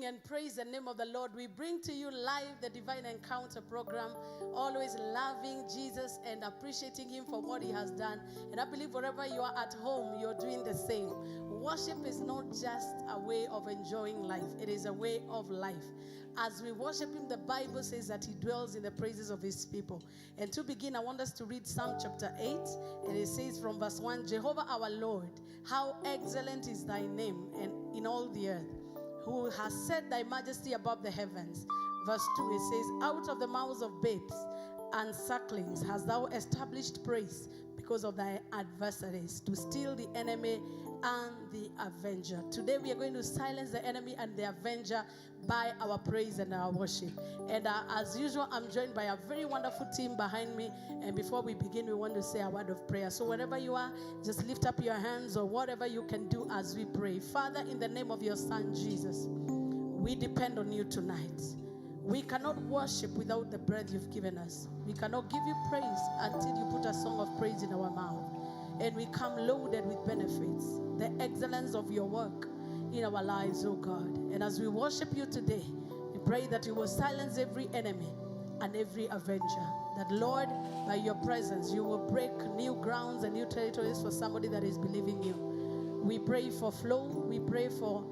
sing and praise the name of the Lord. We bring to you live the Divine Encounter program, always loving Jesus and appreciating him for what he has done. And I believe wherever you are at home, you're doing the same. Worship is not just a way of enjoying life. It is a way of life. As we worship him, the Bible says that he dwells in the praises of his people. And to begin, I want us to read Psalm chapter 8. And it says from verse 1, Jehovah our Lord, how excellent is thy name and in all the earth, who has set thy majesty above the heavens. Verse 2, it says, out of the mouths of babes and sucklings hast thou established praise because of thy adversaries, to steal the enemy and the avenger. Today we are going to silence the enemy and the avenger by our praise and our worship. And as usual, I'm joined by a very wonderful team behind me. And before we begin, we want to say a word of prayer. So wherever you are, just lift up your hands or whatever you can do as we pray. Father, in the name of your Son, Jesus, we depend on you tonight. We cannot worship without the breath you've given us. We cannot give you praise until you put a song of praise in our mouth. And we come loaded with benefits, the excellence of your work in our lives, oh God. And as we worship you today, we pray that you will silence every enemy and every avenger. That, Lord, by your presence, you will break new grounds and new territories for somebody that is believing you. We pray for flow. We pray for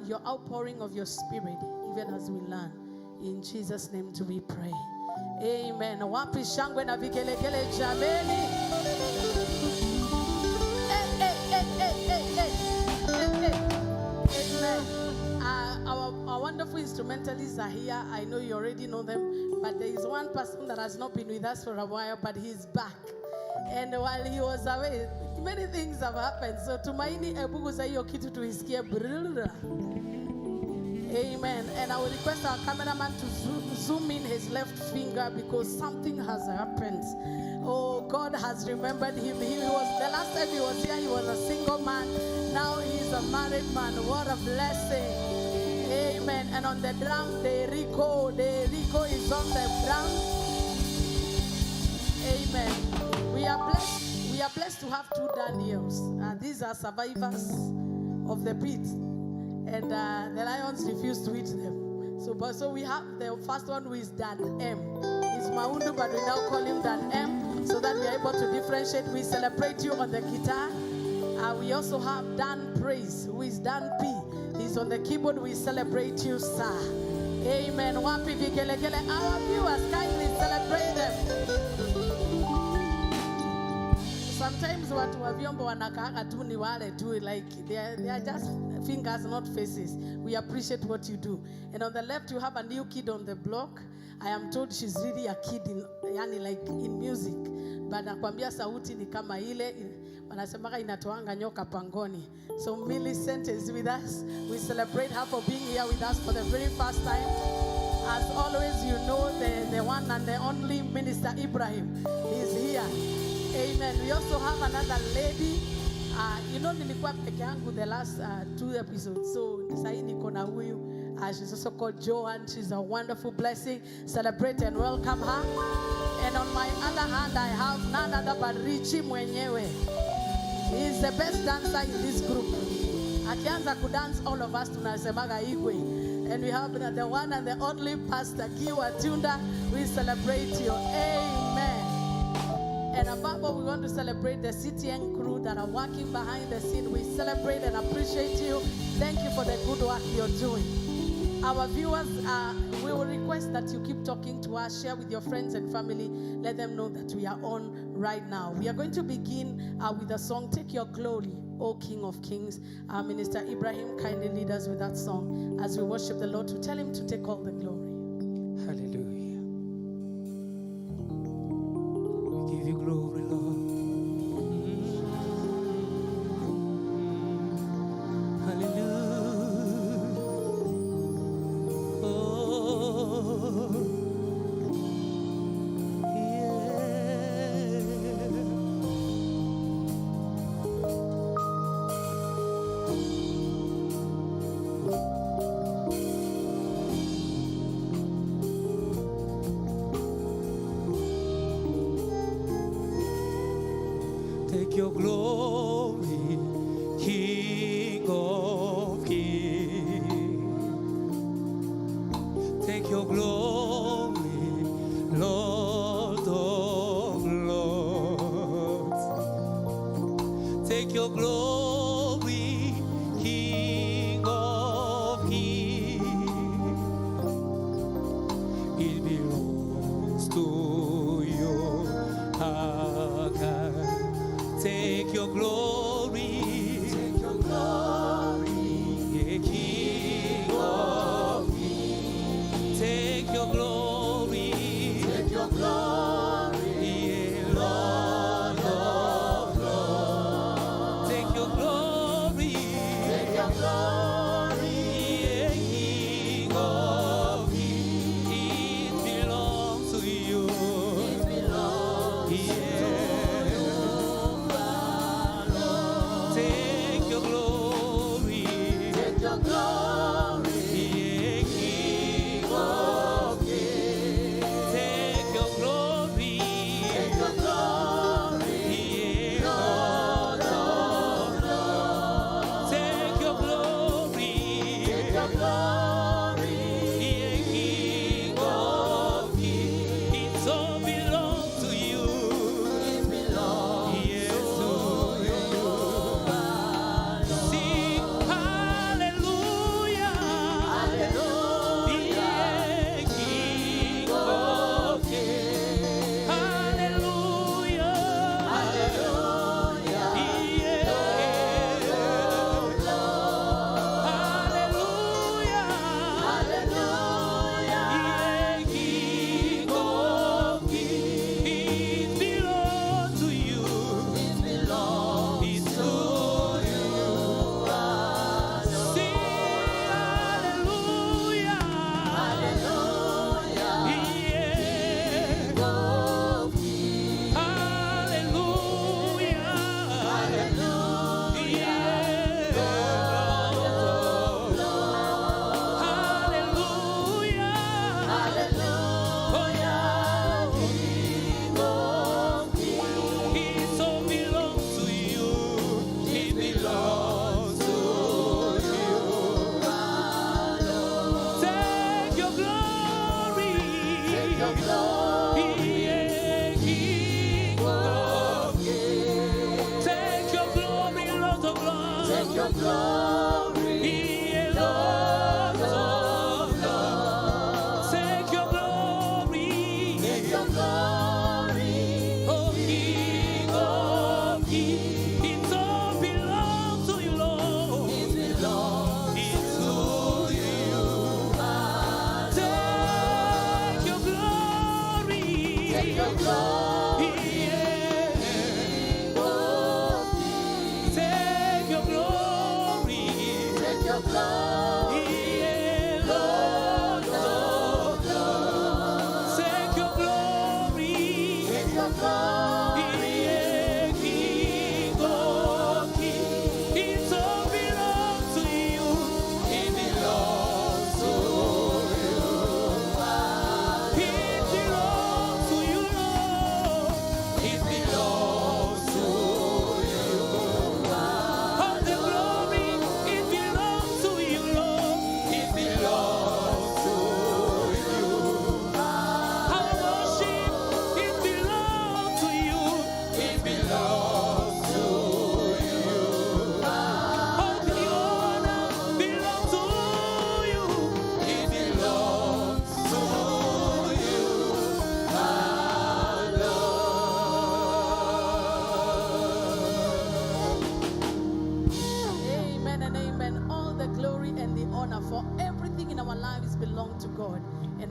your outpouring of your spirit, even as we learn. In Jesus' name do we pray. Amen. Wapi shangwe na vigelegele jameni. Amen. Our wonderful instrumentalists are here. I know you already know them, but there is one person that has not been with us for a while, but he's back. And while he was away, many things have happened. So tumaini ebuguza hiyo kitu tuisikie. Amen. And I will request our cameraman to zoom in his left finger because something has happened. Oh, God has remembered him. He was, the last time he was here, he was a single man. Now he's a married man. What a blessing. Amen. And on the drum, Rico is on the drum. Amen. We are blessed to have two Daniels. These are survivors of the pit. And the lions refused to eat them. So we have the first one who is Dan M. He's Maundu, but we now call him Dan M, so that we are able to differentiate. We celebrate you on the guitar. We also have Dan Praise, who is Dan P. He's on the keyboard. We celebrate you, sir. Amen. Wapi vigelegele. Our viewers, kindly celebrate them. Sometimes watu wa vyombo wanakaaga tu ni wale tu, like they are just fingers, not faces. We appreciate what you do. And on the left, you have a new kid on the block. I am told she's really a kid in, yani like in music. But nakwambia sauti ni kama ile, wanasemaka inatoanga nyoka pangoni. So Millicent is with us. We celebrate her for being here with us for the very first time. As always, you know the one and the only Minister Ibrahim is here. Amen. We also have another lady. You know, nilikuwa peke yangu the last 2 episodes. So, sahi niko na huyu. She's also called Joanne. She's a wonderful blessing. Celebrate and welcome her. And on my other hand, I have none other but Richie mwenyewe. He is the best dancer in this group. Akianza kudance, all of us tunasemaga igwe. And we have the one and the only Pastor Kiwa Tunda. We celebrate you. Amen. And above all, we want to celebrate the CTN crew that are working behind the scene. We celebrate and appreciate you. Thank you for the good work you're doing. Our viewers, we will request that you keep talking to us. Share with your friends and family. Let them know that we are on right now. We are going to begin with the song, Take Your Glory, O King of Kings. Our Minister Ibrahim kindly lead us with that song as we worship the Lord, to tell him to take all the glory. Hallelujah. Give you glory, Lord. Hallelujah. Oh, yeah. Take your glory, King of Kings.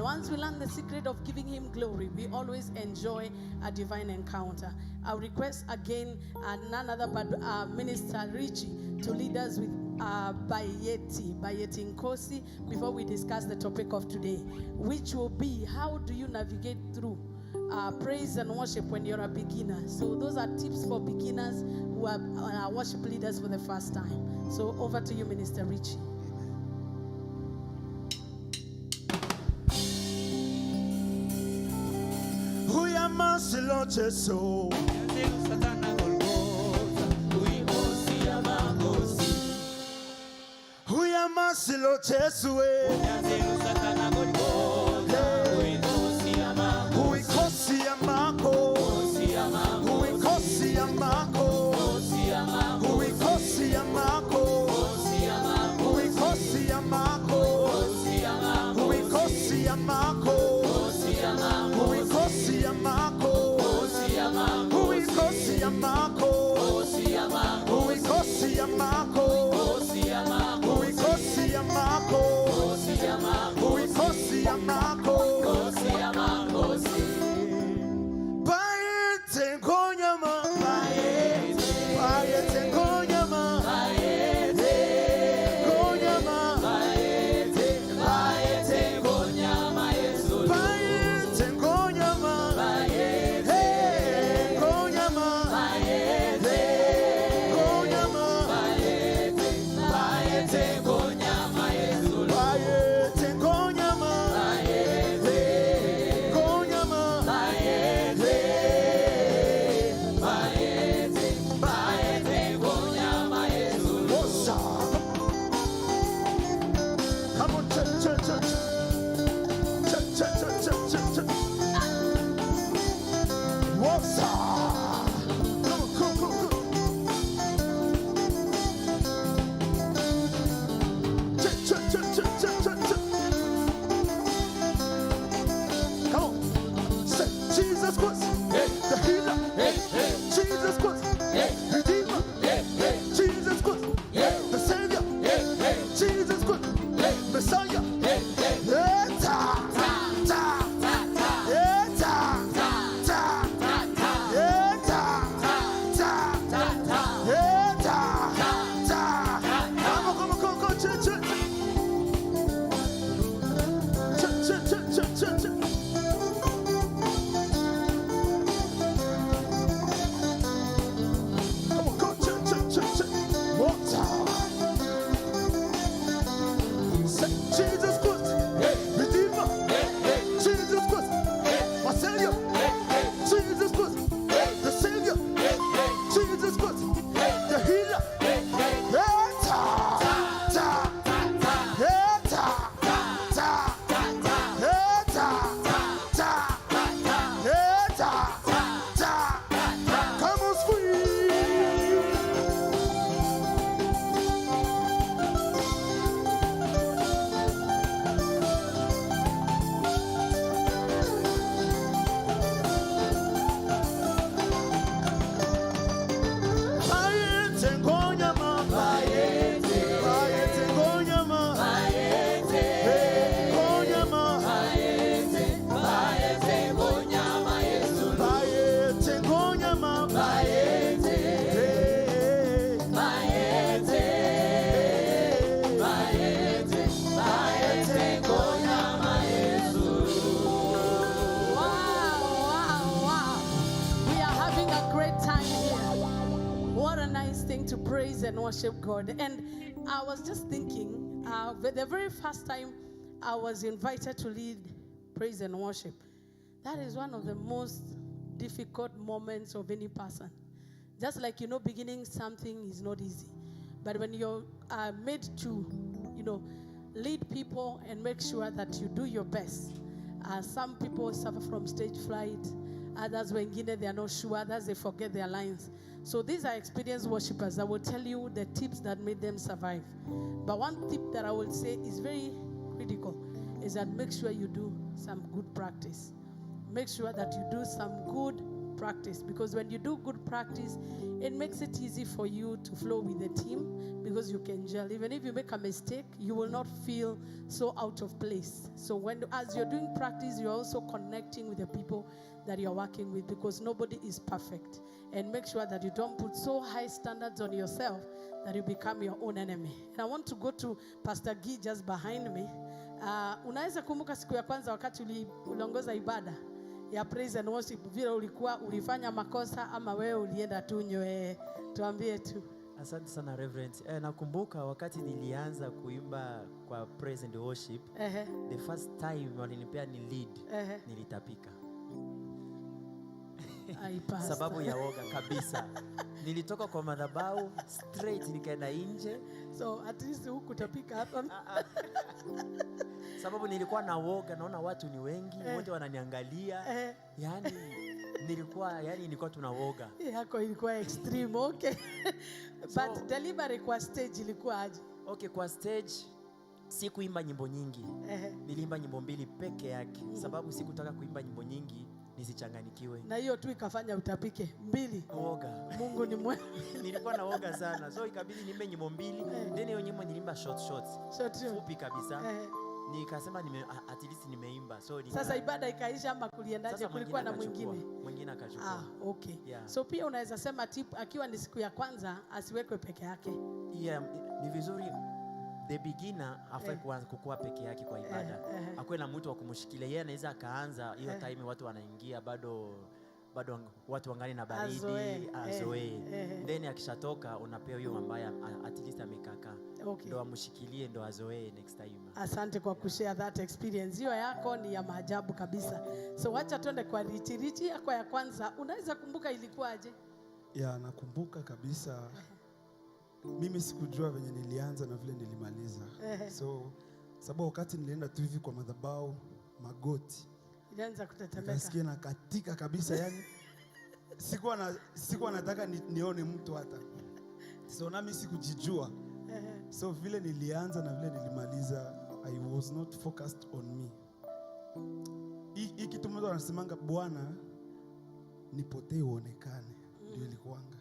Once we learn the secret of giving him glory, we always enjoy a divine encounter. I request again none other but Minister Richie to lead us with Bayeti Nkosi before we discuss the topic of today, which will be how do you navigate through praise and worship when you're a beginner. So those are tips for beginners who are worship leaders for the first time. So over to you, Minister Richie. Masilo Cheso Huya Masilo Cheso Huikosi Amako Huikosi Amako Huikosi Amako Huikosi Amako Huikosi Amako Huikosi Amako and worship God. And I was just thinking, the very first time I was invited to lead praise and worship, that is one of the most difficult moments of any person. Just like, beginning something is not easy. But when you're made to, lead people and make sure that you do your best. Some people suffer from stage fright. Others, when they are not sure. Others, they forget their lines. So these are experienced worshipers. I will tell you the tips that made them survive. But one tip that I will say is very critical is that make sure you do some good practice. Make sure that you do some good practice, because when you do good practice, it makes it easy for you to flow with the team, because you can gel. Even if you make a mistake, you will not feel so out of place. So as you're doing practice, you're also connecting with the people that you're working with, because nobody is perfect. And make sure that you don't put so high standards on yourself that you become your own enemy. And I want to go to Pastor Guy just behind me. Unaweza kumbuka siku ya kwanza wakati uliongoza ibada ya praise and worship, vile ulifanya makosa ama wewe ulienda tu nyoe? Tuambie tu. Asante sana Reverend. Nakumbuka wakati nilianza kuimba kwa praise and worship, the first time walinipea ni lead, nilitapika. Sababu ya woga kabisa. Nilitoka kwa madhabahu straight nikaenda nje. So at least hukutapika hapa. Sababu nilikuwa na woga, naona watu ni wengi, wote wananiangalia. Yani nilikuwa tuna woga. Yako ilikuwa extreme, okay. But delivery kwa stage ilikuwa aje? Okay, kwa stage sikuimba nyimbo nyingi. Niliimba nyimbo 2 peke yake. Sababu sikutaka kuimba nyimbo nyingi nisichanganikiwe. Na hiyo tu ikafanya utapike 2. Woga. Mungu ni mwema. Nilikuwa na woga sana. So ikabidi niimbe nyimbo 2. Then hiyo nyimbo nilimba short. Fupi kabisa. Nikasema at least nimeimba. So sasa ibada ikaisha ama kuliendaje? Kulikuwa na mwingine? Mwingine akachukua. Okay. Yeah. So pia unaweza sema tip, akiwa ni siku ya kwanza asiwekwe peke yake. Yeah, ni vizuri the beginner afai kukua peke yake kwa ibada. Akuwe na mtu wa kumshikilia. Yeye anaweza akaanza hiyo time watu wanaingia bado watu wangali na baridi, azoe. Then akishatoka unapewa hiyo ambaye at least amekaka. Okay. Ndo amshikilie, ndo azoe next time. Asante kwa kushare that experience. Hiyo yako ni ya maajabu kabisa. So wacha tuende kwa Richi yako ya kwanza. Unaweza kumbuka ilikuwaje? Ya, nakumbuka kabisa. Mimi sikujua venye nilianza na vile nilimaliza. So sababu wakati nilienda tu hivi kwa madhabahu, magoti ilianza kutetemeka. Nasikia na katika kabisa, yani sikuwa nataka nione mtu hata. So nami sikujijua. So vile nilianza na vile nilimaliza, I was not focused on me. Hii kitu mtu anasemanga, Bwana nipotee uonekane, ndio ilikuanga.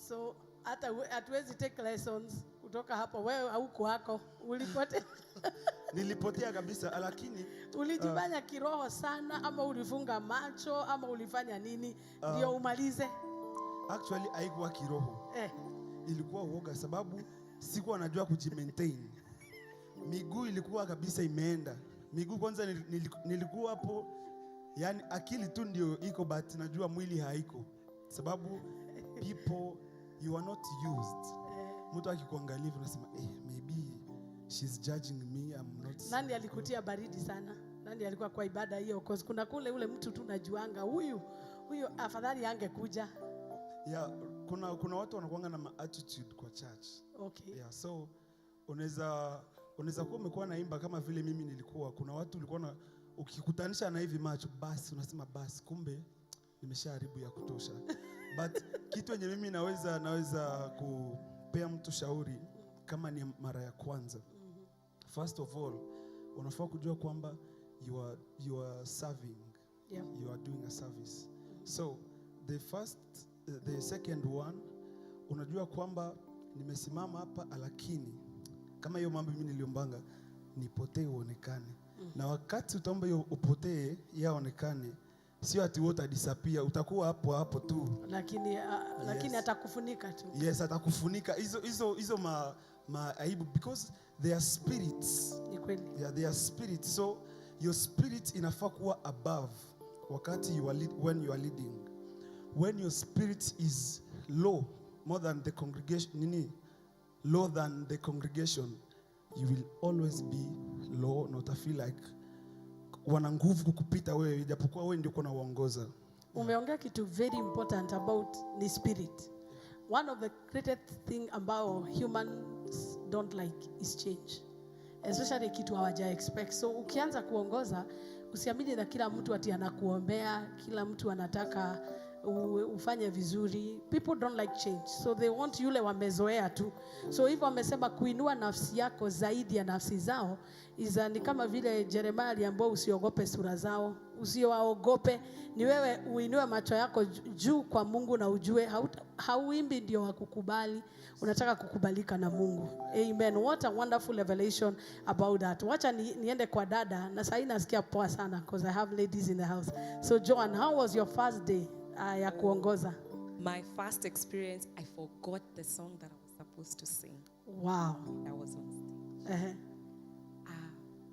So hatuwezi take lessons kutoka hapo. Wewe hauko hako, ulipotea. Nilipotea kabisa, lakini ulijifanya kiroho sana ama ulifunga macho ama ulifanya nini ndio umalize? Actually haikuwa kiroho. Ilikuwa uoga, sababu sikuwa najua kujimaintain. Miguu ilikuwa kabisa imeenda. Miguu kwanza nilikuwa hapo, yani akili tu ndio iko, but najua mwili haiko. Sababu people, you are not used. Mtu akikuangalia unasema maybe she's judging me, I'm not. Nani alikutia baridi sana? Nani alikuwa kwa ibada hiyo? Cause kuna kule ule mtu tunajuanga huyu afadhali angekuja. Yeah, kuna watu wanakuanga na attitude kwa church. Okay. Yeah, so unaweza kuwa umekuwa naimba kama vile mimi nilikuwa. Kuna watu ulikuwa na ukikutanisha na hivi macho, basi unasema basi kumbe nimeshaharibu ya kutosha. But kitu yenye mimi naweza kupea mtu shauri kama ni mara ya kwanza. First of all, unafaa kujua kwamba you are serving. Yeah. You are doing a service. So the second one, unajua kwamba nimesimama hapa, lakini kama hiyo mambo mimi niliombanga nipotee uonekane. Na wakati utaomba hiyo upotee yaonekane, sio ati wote disappear, utakuwa hapo tu. Lakini atakufunika tu. Yes, atakufunika. Hizo aibu, because they are spirits. Ni kweli. Yeah, they are spirits. So your spirit inafaa kuwa above wakati when you are leading. When your spirit is low, more than the congregation, lower than the congregation, you will always be low, na utafeel like wana nguvu kukupita wewe, ijapokuwa wewe ndio uko na uongoza. Umeongea kitu very important about the spirit. One of the greatest thing about humans don't like is change. Especially kitu hawaja expect. So ukianza kuongoza, usiamini na kila mtu ati anakuombea, kila mtu anataka ufanye vizuri. People don't like change. So they want yule wamezoea tu. So hivyo wamesema kuinua nafsi yako zaidi ya nafsi zao ni kama vile Jeremiah aliambiwa usiogope sura zao, usiwaogope, ni wewe uinue macho yako juu kwa Mungu na ujue hauimbi ndio wakukubali, unataka kukubalika na Mungu. Amen. What a wonderful revelation about that. Wacha niende kwa dada na sasa nasikia poa sana because I have ladies in the house. So Joan, how was your first day ya kuongoza? My first experience, I forgot the song that I was supposed to sing. Wow. I was on stage.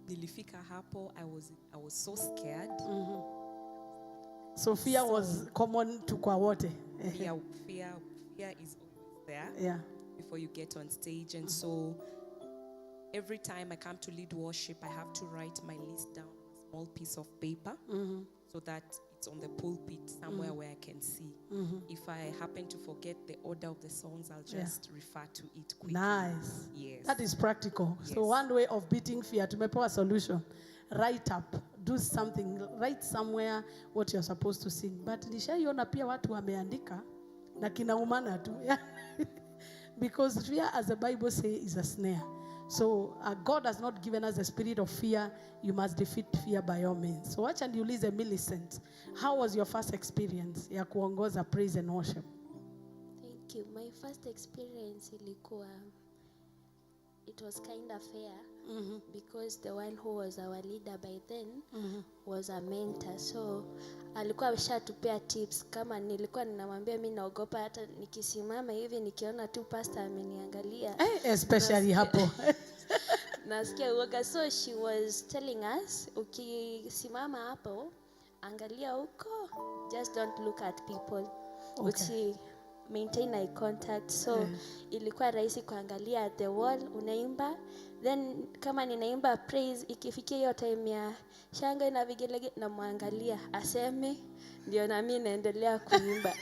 Nilifika hapo, I was so scared. So fear was common to kwa wote. Fear is always there. Yeah. Before you get on stage, and so every time I come to lead worship, I have to write my list down on a small piece of paper, so that it's on the pulpit somewhere where I can see. If I happen to forget the order of the songs, I'll just refer to it quickly. Nice. Yes. That is practical. Yes. So one way of beating fear, tumepewa solution. Write up, do something, write somewhere what you're supposed to sing. But nishaiona pia watu wameandika na kinaumana tu. Because fear, as the Bible says, is a snare. So God has not given us a spirit of fear. You must defeat fear by all means. So watch and you listen, Millicent. How was your first experience ya kuongoza praise and worship? Thank you. My first experience ilikuwa, it was kind of fair because the one who was our leader by then was a mentor. So alikuwa ameshatupea tips. Kama nilikuwa ninamwambia mimi naogopa hata nikisimama hivi nikiona tu pastor ameniangalia. Especially hapo. Nasikia uoga. So she was telling us, ukisimama hapo, angalia huko, just don't look at people. Okay. Maintain eye contact. So ilikuwa rahisi kuangalia at the wall, unaimba. Then kama ninaimba praise, ikifikia hiyo time ya shangwe na vigelegele, na muangalia aseme, ndio na mimi naendelea kuimba.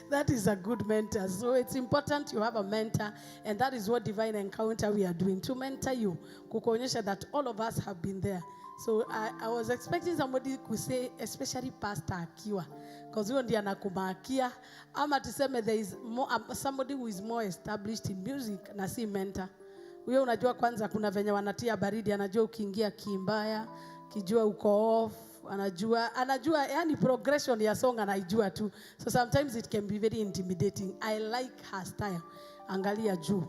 That is a good mentor. So it's important you have a mentor, and that is what Divine Encounter we are doing, to mentor you, kukuonyesha that all of us have been there. So I was expecting somebody to say, especially Pastor Akiwa, because huyo ndiye anakumakia, ama tuseme there is more, somebody who is more established in music na si mentor. Huyo unajua kwanza kuna venye wanatia baridi, anajua ukiingia kimbaya, kijua uko off, anajua yani progression ya song anaijua tu. So sometimes it can be very intimidating. I like her style. Angalia juu.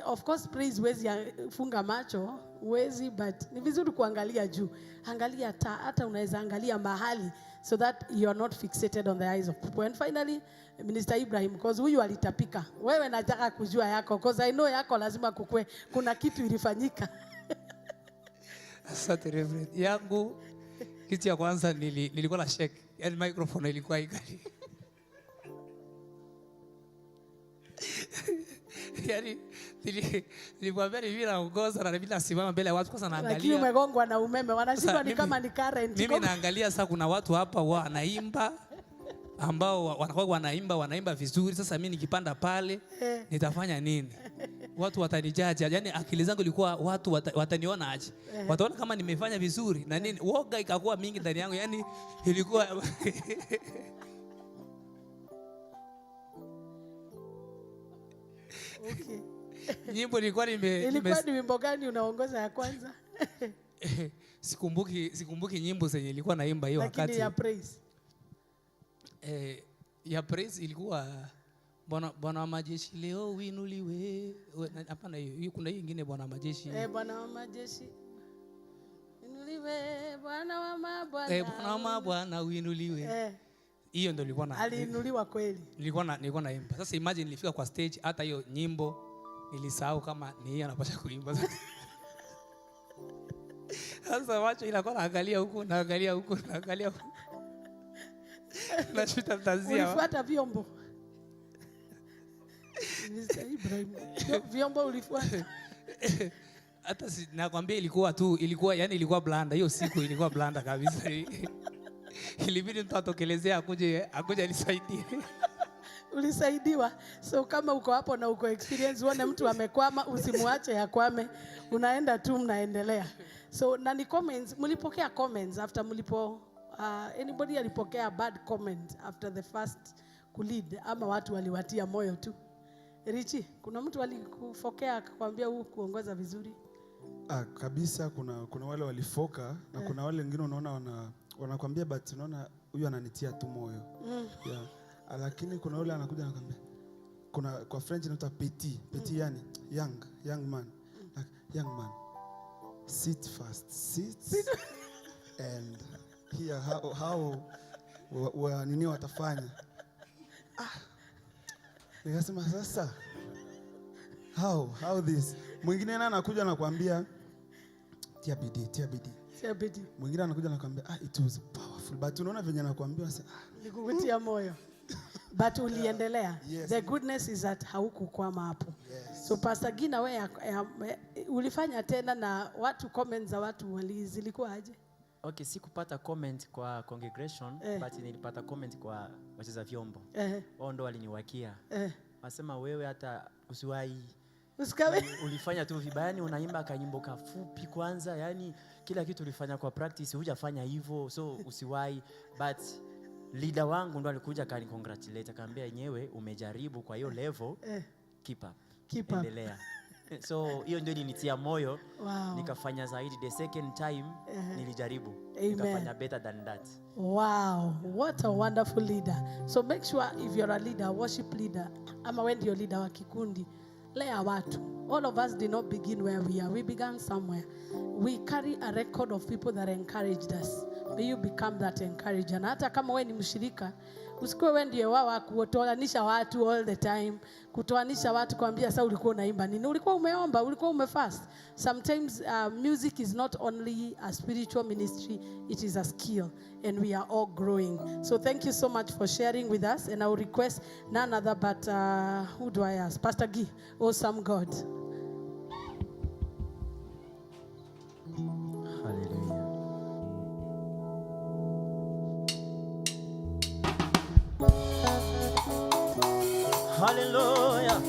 Of course praise wezi funga macho, wezi, but ni vizuri kuangalia juu. Angalia hata unaweza angalia mahali, so that you are not fixated on the eyes of people. And finally, Minister Ibrahim, because huyu alitapika. Wewe nataka kujua yako, because I know yako lazima kukue kuna kitu ilifanyika. Asante Reverend. Yangu kitu ya kwanza nilikuwa na shake. Yaani microphone ilikuwa ikali. Yaani nilikuambia hivi naongoza na bila simama mbele ya watu kwanza naangalia. Lakini umegongwa na umeme, wanashindwa ni kama ni current. Mimi naangalia sasa kuna watu hapa wanaimba ambao wanakuwa wanaimba vizuri. Sasa mimi nikipanda pale nitafanya nini? Watu watanijaji. Yaani akili zangu ilikuwa watu wataniona aje. Wataona kama nimefanya vizuri na nini. Woga ikakuwa mingi ndani yangu. Yaani ilikuwa Okay. Nyimbo ilikuwa ilikuwa ni wimbo gani unaongoza ya kwanza? Sikumbuki nyimbo zenye ilikuwa naimba hiyo wakati. Lakini ya praise. Ya praise ilikuwa Bwana wa majeshi leo winuliwe. Hapana hiyo kuna hiyo nyingine Bwana wa majeshi. Bwana wa majeshi winuliwe, Bwana wa mabwana. Bwana wa mabwana winuliwe. Hiyo ndio nilikuwa na. Aliinuliwa kweli. Nilikuwa naimba. Sasa imagine nilifika kwa stage hata hiyo nyimbo nilisahau kama ni yeye anapaswa kuimba. Sasa wacho inakuwa naangalia huku. Nashuta mtazia. Ulifuata vyombo. Mr. Ibrahim. Vyombo ulifuata. Hata nakwambia ilikuwa blanda. Hiyo siku ilikuwa blanda kabisa. Ilibidi mtu atokelezea akuje nisaidie. Ulisaidiwa. So kama uko hapo na uko experience, uone mtu amekwama, usimuache akwame. Unaenda tu, mnaendelea. So na ni comments, mlipokea comments after anybody alipokea bad comment after the first kulead, ama watu waliwatia moyo tu? Richi, kuna mtu alikufokea akakwambia huu kuongoza vizuri? Kabisa, kuna wale walifoka na kuna wale wengine unaona wanakuambia but unaona huyu ananitia tu moyo. Yeah. Lakini kuna yule anakuja anakuambia, kwa French inaitwa petit yani young man. Like, young man, sit fast, sit and hear how nini watafanya. Nikasema sasa how this. Mwingine anakuja anakuambia tia bidii. Mwingine anakuja anakuambia it was powerful, but unaona venye anakuambia sasa nikukutia moyo. But uliendelea. Yes. The goodness is that haukukwama hapo. Yes. So Pastor Gina, wewe ulifanya tena na watu, comments za watu zilikuwa aje? Okay, sikupata comment kwa congregation, but nilipata comment kwa wacheza vyombo. Wao ndo waliniwakia. Wasema wewe hata usiwahi. Usikawe. Ulifanya tu vibaya, yani unaimba kanyimbo kafupi kwanza, yani kila kitu ulifanya kwa practice, hujafanya hivyo, so usiwahi. But leader wangu ndo alikuja kani congratulate, akamwambia yenyewe umejaribu kwa hiyo level, keep up. Endelea. So hiyo ndio ilinitia moyo. Wow. Nikafanya zaidi. The second time nilijaribu. Amen. Nikafanya better than that. Wow, what a wonderful leader. So make sure if you're a leader, worship leader, ama when you're leader wa kikundi, lea watu. All of us did not begin where we are. We began somewhere. We carry a record of people that encouraged us. May you become that encourager. Na hata kama wewe ni mshirika, usikuwe wewe ndiye wao kutoanisha watu all the time, kutoanisha watu kuambia sasa ulikuwa unaimba nini, ulikuwa umeomba, ulikuwa umefast. Sometimes music is not only a spiritual ministry, it is a skill, and we are all growing. So thank you so much for sharing with us, and I will request none other but who do I ask? Pastor Guy, awesome God. Hallelujah.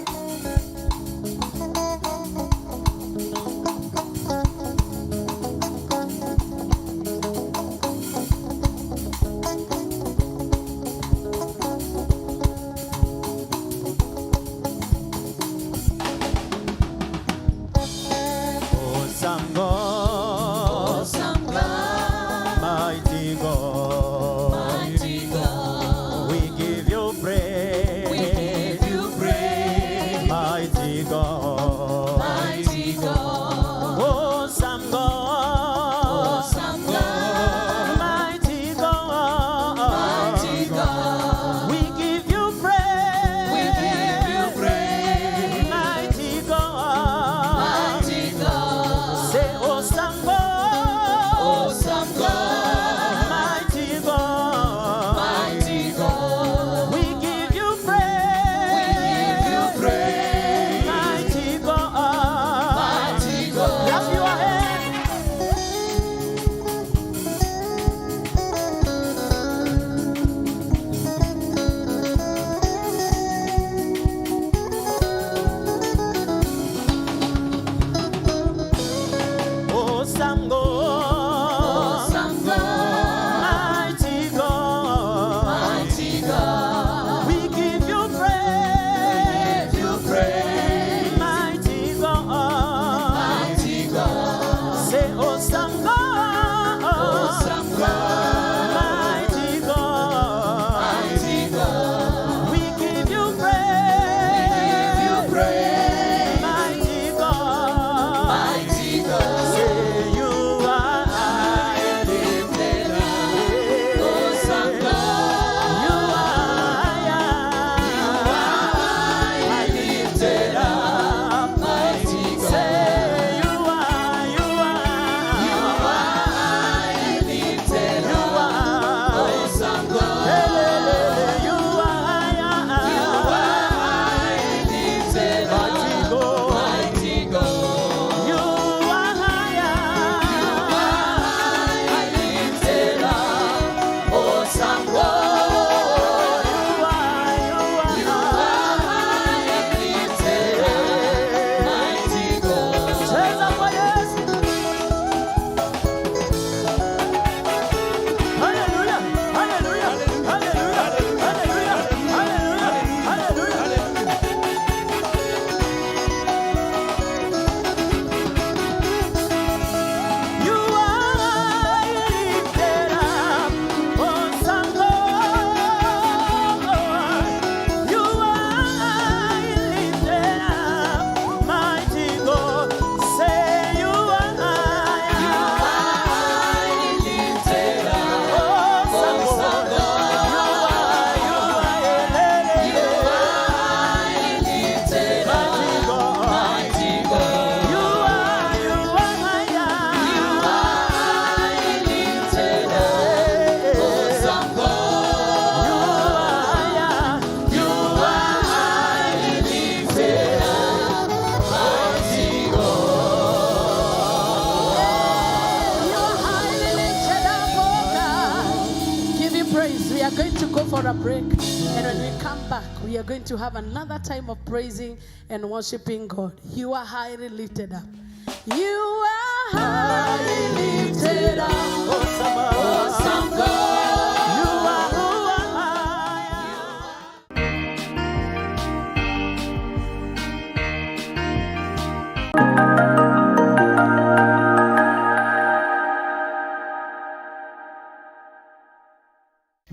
for a break. And when we come back, we are going to have another time of praising and worshiping God. You are highly lifted up. You are highly lifted up. Awesome God.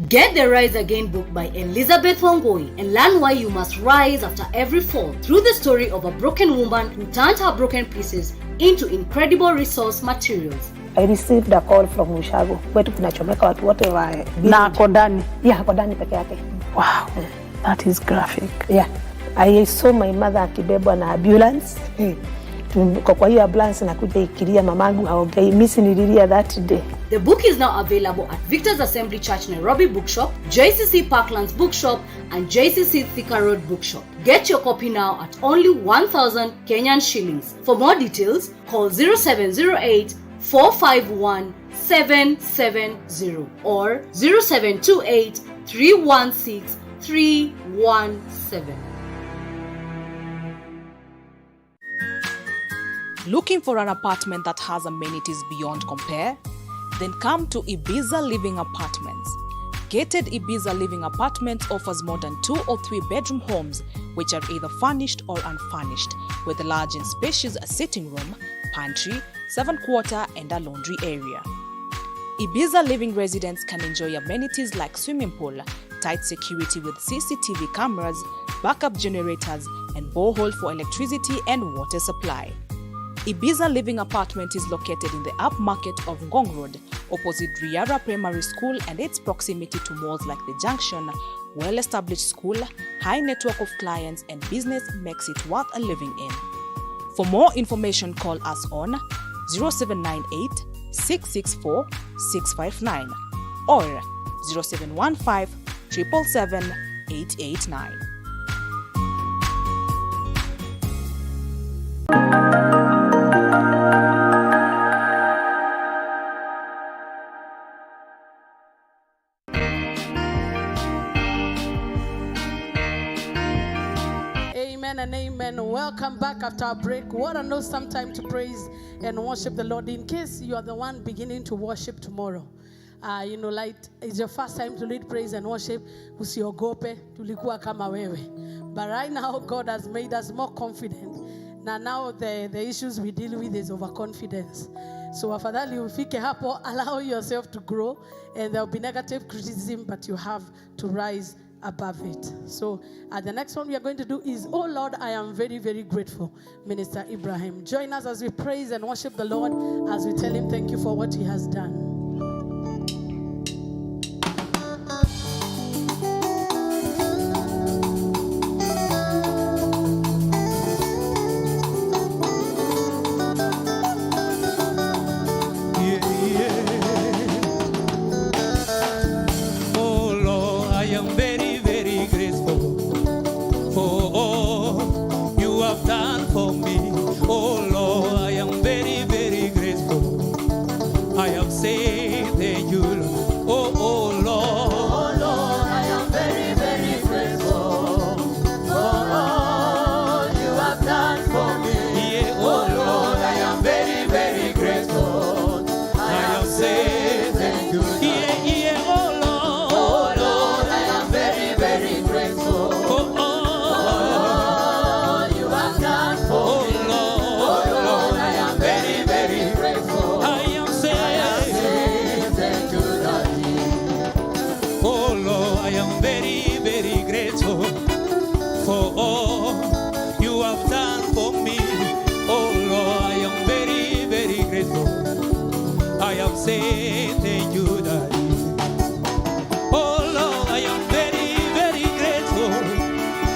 Get the Rise Again book by Elizabeth Wangoi and learn why you must rise after every fall through the story of a broken woman who turned her broken pieces into incredible resource materials. I received a call from Mushago. Kwetu tunachomeka watu wote wa na ako ndani. Yeah, ako ndani peke yake. Wow, that is graphic. Yeah. I saw my mother akibebwa na ambulance. Kwa hiyo ambulance nakuja ikilia mamangu aongei. Mimi nililia that day. The book is now available at Victor's Assembly Church Nairobi Bookshop, JCC Parklands Bookshop, and JCC Thika Road Bookshop. Get your copy now at only 1,000 Kenyan shillings. For more details, call 0708 451 770 or 0728 316 317. Looking for an apartment that has amenities beyond compare? Then come to Ibiza Living Apartments. Gated Ibiza Living Apartments offers more than 2 or 3 bedroom homes which are either furnished or unfurnished, with a large and spacious sitting room, pantry, 7-quarter and a laundry area. Ibiza Living residents can enjoy amenities like swimming pool, tight security with CCTV cameras, backup generators, and borehole for electricity and water supply. Ibiza Living Apartment is located in the upmarket of Ngong Road, opposite Riara Primary School, and its proximity to malls like The Junction, well-established school, high network of clients, and business makes it worth a living in. For more information, call us on 0798 664 659 or 0715 777 889. And amen. Welcome back after our break. What an awesome time to praise and worship the Lord. In case you are the one beginning to worship tomorrow, like it's your first time to lead praise and worship, usiogope, tulikuwa kama wewe. But right now, God has made us more confident. Now the issues we deal with is overconfidence. So afadhali ufike hapo, allow yourself to grow, and there will be negative criticism, but you have to rise above it. So the next one we are going to do is, oh Lord, I am very, very grateful. Minister Ibrahim, join us as we praise and worship the Lord, as we tell him thank you for what he has done. Say thank you, Daddy. Oh Lord, I am very, very grateful.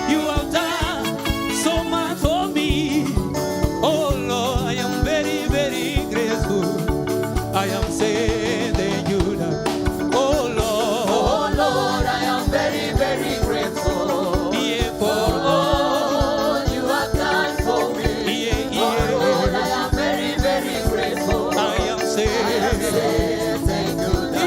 You have done so much for me. Oh Lord, I am very, very grateful. I am saying thank you, Daddy. Oh Lord, I am very, very grateful. Yeah, for all you have done for me. Yeah, yeah. Oh Lord, I am very, very grateful. I am saying thank you.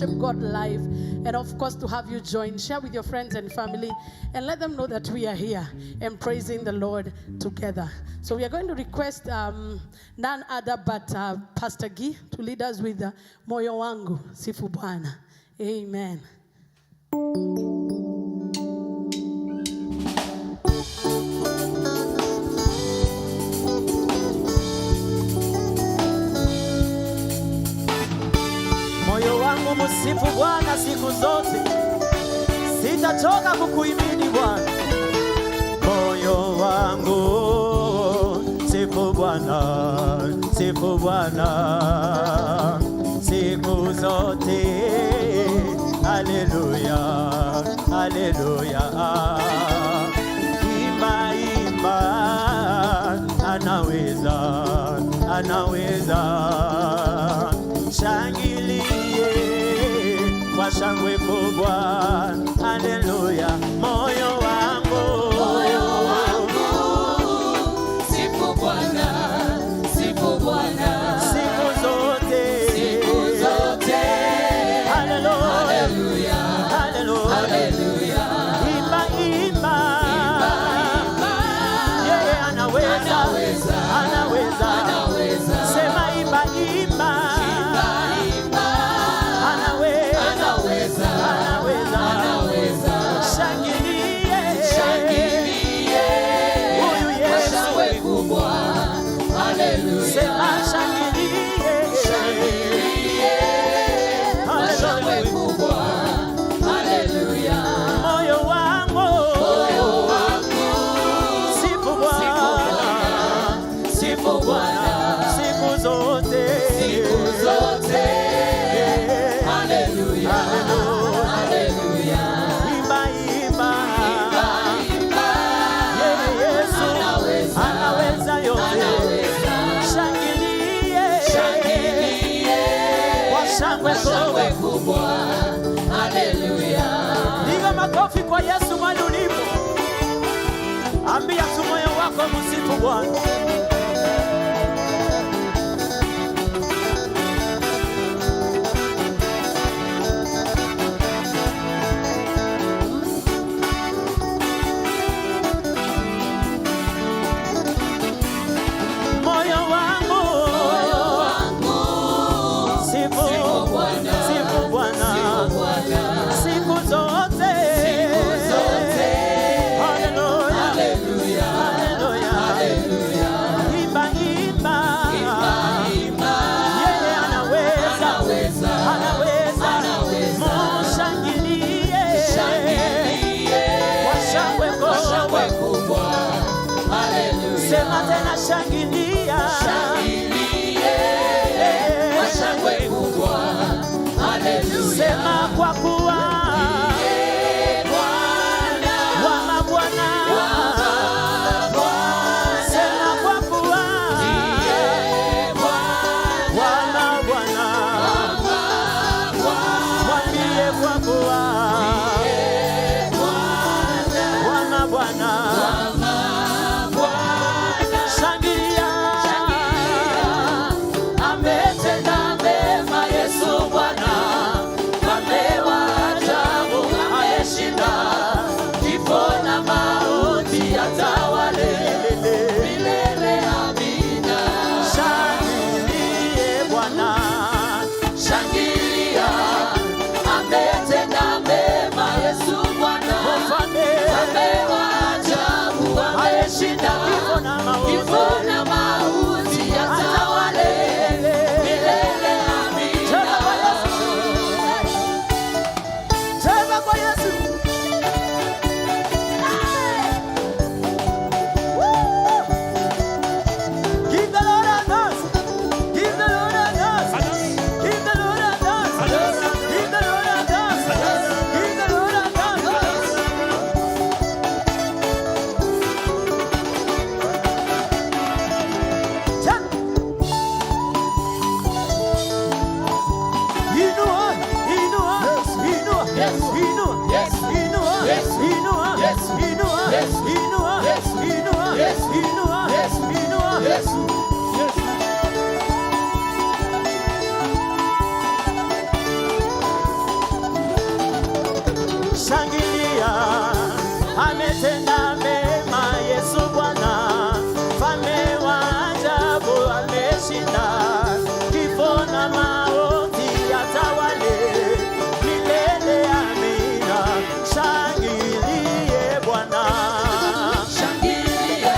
worship God live, and of course to have you join. Share with your friends and family and let them know that we are here and praising the Lord together. So we are going to request none other but Pastor Guy to lead us with Moyo Wangu Sifu Bwana. Amen. Moyo wangu msifu Bwana siku zote, sitachoka kukuhimidi Bwana. Moyo wangu sifu Bwana, sifu Bwana siku zote. Haleluya, haleluya. Imba, imba, anaweza, anaweza. Shangilie kwa shangwe kubwa. Haleluya. Moyo wangu, moyo wangu sifu Bwana, sifu Bwana siku zote, siku zote. Haleluya, haleluya, haleluya. Imba, imba, yeye anaweza, anaweza, anaweza. Sema imba, imba. Shangwe kubwa. Haleluya. Piga makofi kwa Yesu mahali ulipo. Ambia tu moyo wako msifu Bwana. Sema tena shangilia, shangilie kwa shangwe kubwa. Haleluya. Sema kwa kuwa Bwana wa mabwana, sema kwa kuwa Bwana wa mabwana, mwambie kwa kuwa Bwana wa mabwana. shangilia, ametenda mema Yesu Bwana, mfalme wa ajabu ameshinda, kifo na mauti atawale milele, amina. Shangilie Bwana, Shangilia,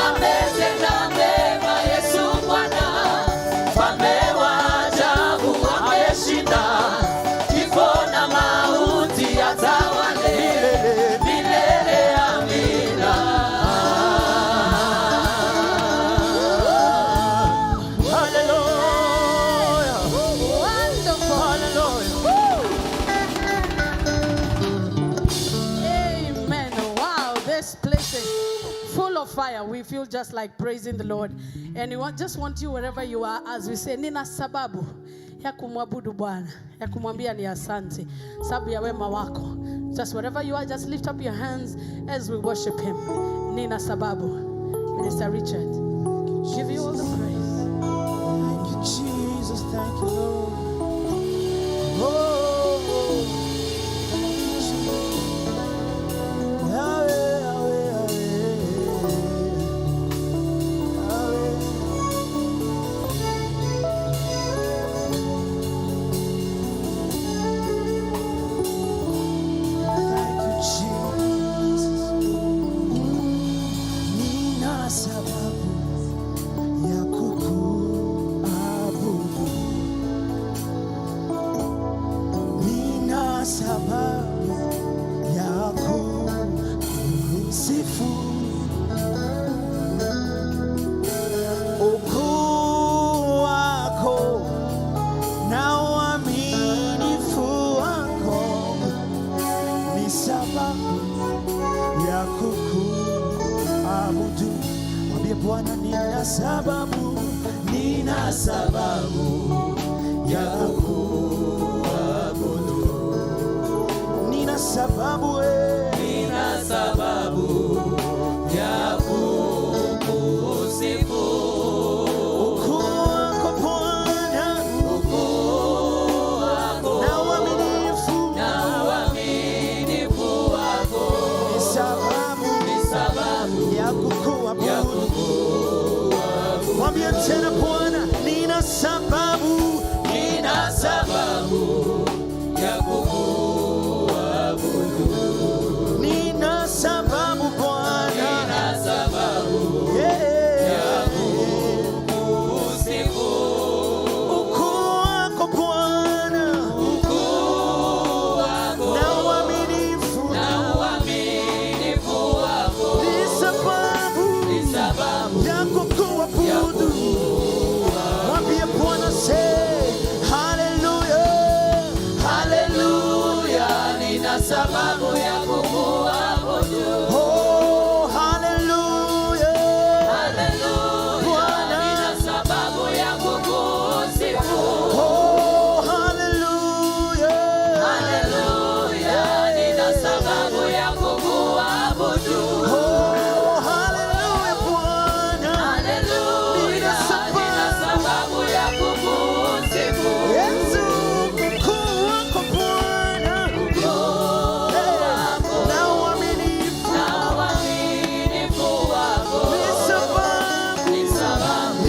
ametenda mema Yesu Bwana, mfalme wa ajabu ameshinda, kifo na mauti atawale milele, amina. haleluya, Wonderful. haleluya. Amen. Wow, this place is full of fire. We feel just like praising the Lord. And we just want you wherever you are, as we say, nina sababu ya kumwabudu Bwana, ya kumwambia ni asante, sababu ya wema wako. Just wherever you are, just lift up your hands as we worship him. Nina sababu. Minister Richard, give you all the praise. Thank you, Jesus. Thank you, Lord. Oh, thank you, Jesus. Yahweh, Yahweh, Yahweh. Thank you, Jesus. Nina sababu ya kukuabudu, nina sababu ya kukusifu. Ukuu wako na uaminifu wako ni sababu ya kukuabudu. Mwambie Bwana, nina sababu ya kukuabudu. Nina sababu ya kukusifu. Ukuu wako Bwana, na uaminifu wako ni sababu ya kukuabudu. Mwambie tena Bwana, nina sababu ya kukuabudu. Nina sababu Bwana, ya kukusifu. Ukuu wako Bwana, na uaminifu ni sababu ya kukuabudu. Mwambie Bwana, say hallelujah, hallelujah, nina sababu ya kukuabudu. Oh, hallelujah, Bwana, nina sababu ya kukusifu. Oh, hallelujah, nina sababu ya kukuabudu. Oh, hallelujah, Bwana, nina sababu ya kukusifu. Yesu, ukuu wako Bwana, na uaminifu wako ni sababu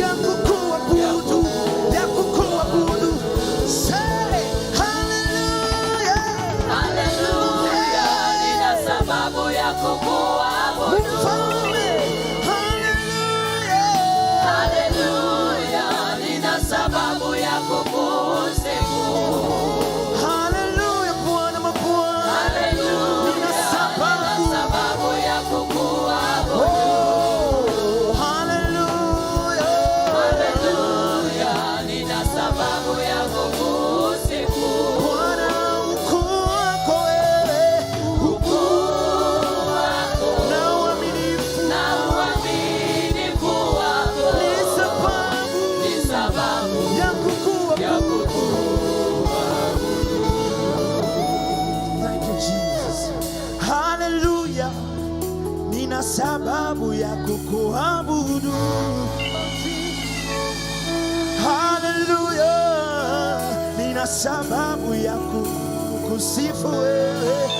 ya kukuabudu, ya kukuabudu. Say hallelujah, nina sababu ya kukuabudu. Mfalme, hallelujah, nina sababu ya kukusifu. Hallelujah, Bwana mabwana, nina sababu ya kukuabudu. Oh, hallelujah, nina sababu ya kukusifu. Bwana, ukuu wako wewe, na uaminifu wako ni sababu ya kukuabudu. Thank you, Jesus. Hallelujah, nina sababu ya kukuabudu. Hallelujah, nina sababu ya kukusifu wewe.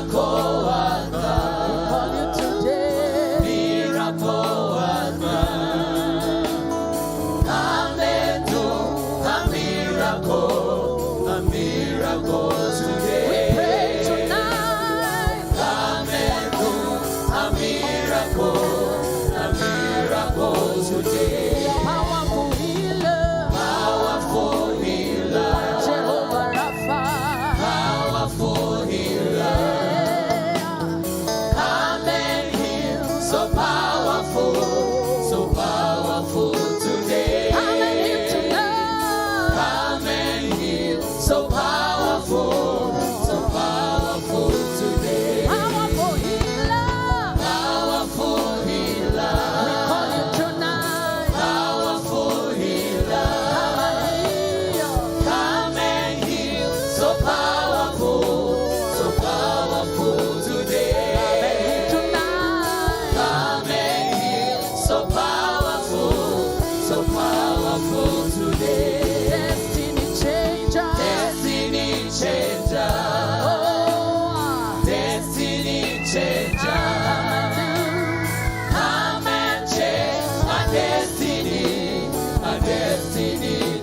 miracle worker. We call you today. Miracle worker. Come and do a miracle today. We pray tonight. Come and do a miracle today. Powerful healer. Powerful healer. Jehovah Rapha. Powerful healer. Come and heal. So powerful today. Come and heal tonight. Come and heal. So powerful today. Powerful healer. Powerful healer. We call you tonight. Powerful healer. Come and heal. Come and heal. So powerful today. Tonight. Come and heal. So powerful today. Destiny changer. Destiny changer. Oh, Destiny changer. Come and change my destiny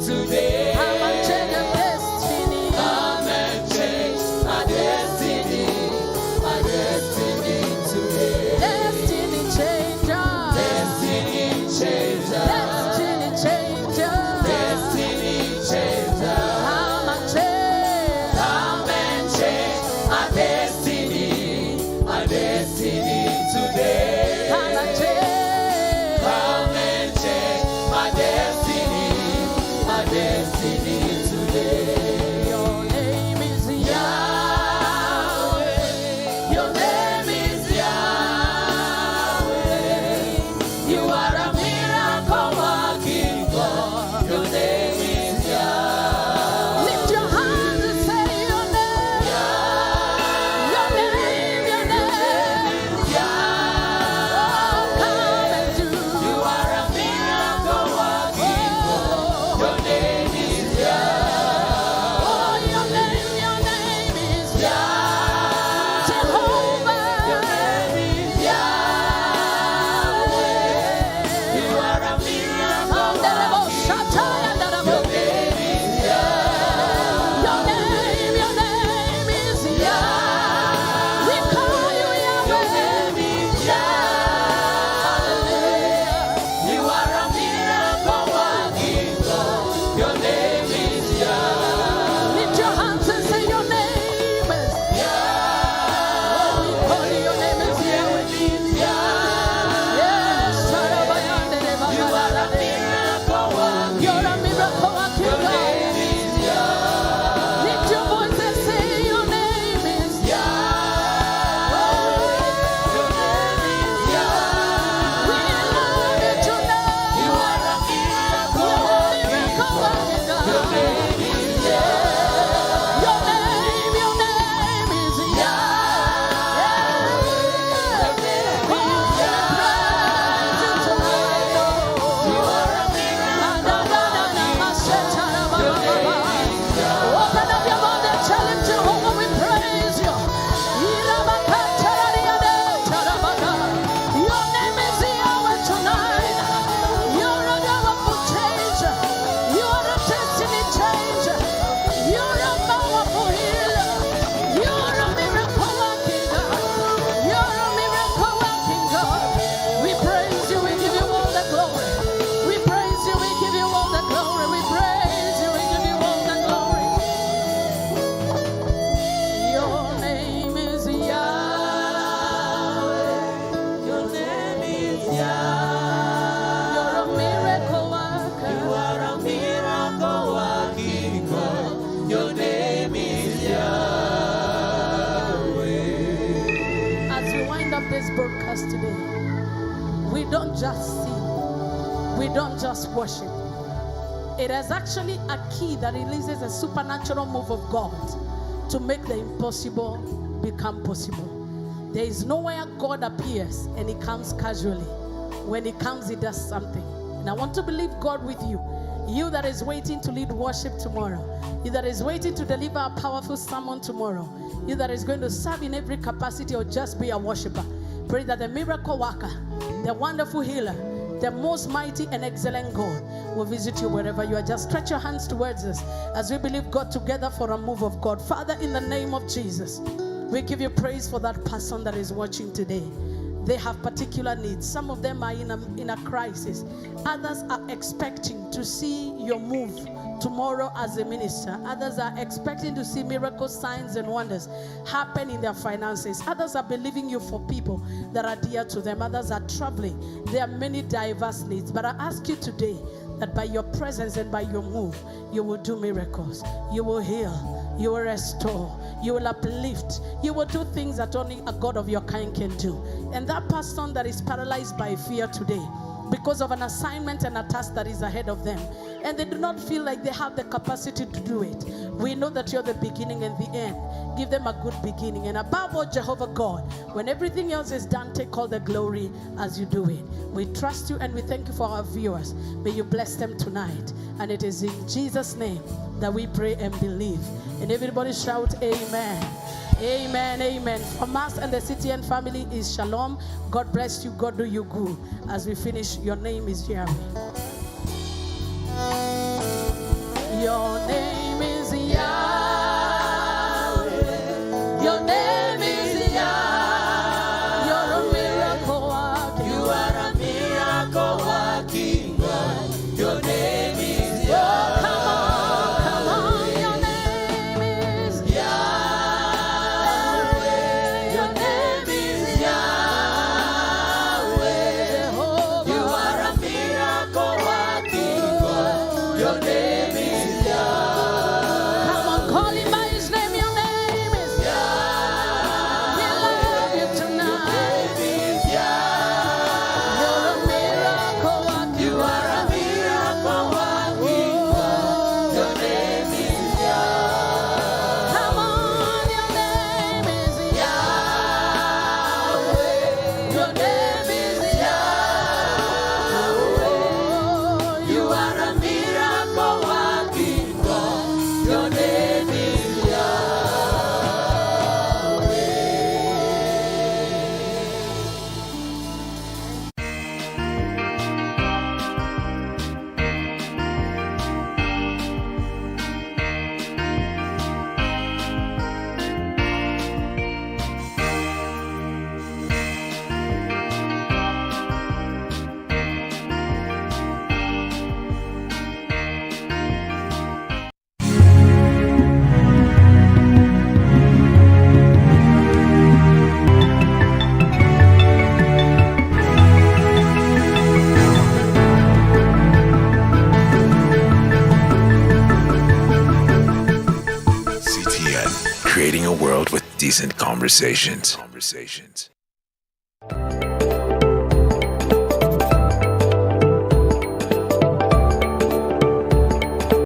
today. come and change your destiny. Come and change my destiny today. Destiny changer. Destiny changer. Destiny changer. Destiny changer. Come and change. Come and change my destiny today. Come and change. Come and change my destiny today. Your name is Yahweh, your name is Yahweh. You are a miracle working God. Your name is Yahweh. Lift your hands and say your name. Your name, your name. Yahweh. Come and do. You are a miracle working God. Your name is Yahweh. Oh, your name is Jehovah. Your name is Yahweh. You are a miracle working God. Your name is Yahweh. Your name is Yahweh. We call you Your Yahweh. name is Yahweh. You are a miracle working God. Your name is Yahweh. Lift your hands and say your name is Yahweh. We call you, your name is Yahweh. Yes, You are a miracle working. you're a miracle working Your God. name is Yahweh. Lift your voice and say your name is Yahweh. Your name is Yahweh. We love you tonight. You are a miracle You're a working miracle God. working God. Your name is Yahweh. Your name is You are a miracle working Open up your mouth and tell him, Jehovah, we praise you. Your name is Yahweh tonight. You're a powerful changer. You're a destiny changer. You're a powerful healer. You're a miracle working God. You're a miracle working God. We praise you. We give you all the glory. We praise you. We give you all the glory. We praise you. We give you all the glory. Your name is Yahweh. Your name is Yahweh. You're a miracle worker. You are a miracle working God. Your name is Yahweh. As we wind up this broadcast today, we don't just sing, we don't just worship. It is actually a key that releases a supernatural move of God to make the impossible become possible. There is nowhere God appears and he comes casually. When he comes, he does something. And I want to believe God with you. You that is waiting to lead worship tomorrow. You that is waiting to deliver a powerful sermon tomorrow. You that is going to serve in every capacity or just be a worshiper. Pray that the miracle worker, the wonderful healer, the most mighty and excellent God will visit you wherever you are. Just stretch your hands towards us as we believe God together for a move of God. Father, in the name of Jesus, we give you praise for that person that is watching today. They have particular needs. Some of them are in a crisis. Others are expecting to see your move tomorrow as a minister. Others are expecting to see miracles, signs, and wonders happen in their finances. Others are believing you for people that are dear to them. Others are traveling. There are many diverse needs. But I ask you today that by your presence and by your move, you will do miracles. You will heal. You will restore. You will uplift. You will do things that only a God of your kind can do. And that person that is paralyzed by fear today, because of an assignment and a task that is ahead of them, and they do not feel like they have the capacity to do it, we know that you're the beginning and the end. Give them a good beginning. And above all, Jehovah God, when everything else is done, take all the glory as you do it. We trust you and we thank you for our viewers. May you bless them tonight. And it is in Jesus' name that we pray and believe. And everybody shout amen. Amen, amen. From us and the CTN family is shalom. God bless you. God do you good. As we finish, your name is Yahweh. Your name is Yahweh. Your name is Yahweh. You're a miracle working. You are a miracle working God. Your name is Yahweh. Come on. Your name is Yahweh. Your name is Yahweh. Jehovah. You are a miracle working God. Your name is Yahweh. Come on, call him by his name. Your name is Yahweh. We love you tonight. Your name is Yahweh. You're a miracle working. You are a miracle working God. Your name is Yahweh. Come on, your name is Yahweh. Your name is Yahweh. You are a miracle working God. Your name is CTN, creating a world with decent conversations.